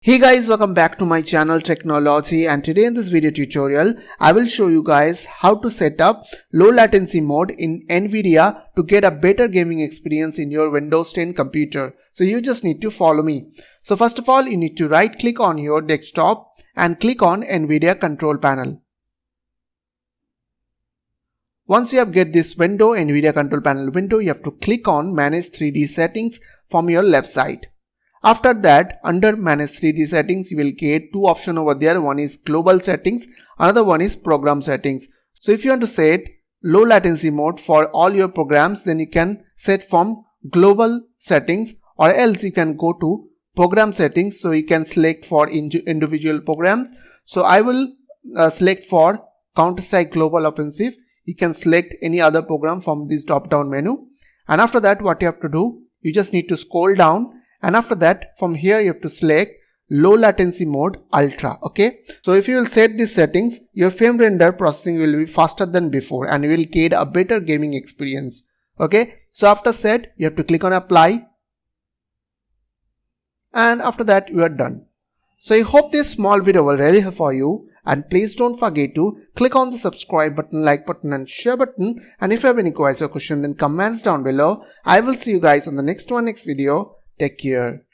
Hey guys, welcome back to my channel Technology, and today in this video tutorial I will show you guys how to set up low latency mode in Nvidia to get a better gaming experience in your Windows 10 computer. So you just need to follow me. So first of all, you need to right click on your desktop and click on Nvidia control panel. Once you have get this window, Nvidia control panel window, you have to click on manage 3D settings from your left side. After that, under manage 3D settings, you will get two options over there. One is global settings, another one is program settings. So if you want to set low latency mode for all your programs, then you can set from global settings, or else you can go to program settings. So you can select for individual programs. So I will select for Counter-Strike Global Offensive. You can select any other program from this drop down menu. And after that, what you have to do, you just need to scroll down. And after that, from here you have to select low latency mode ultra. Okay, so if you will set these settings, your frame render processing will be faster than before and you will get a better gaming experience. Okay, so after set, you have to click on apply, and after that you are done. So I hope this small video will really help for you, and please don't forget to click on the subscribe button, like button and share button. And if you have any questions or questions, then comments down below. I will see you guys on the next video. Take care.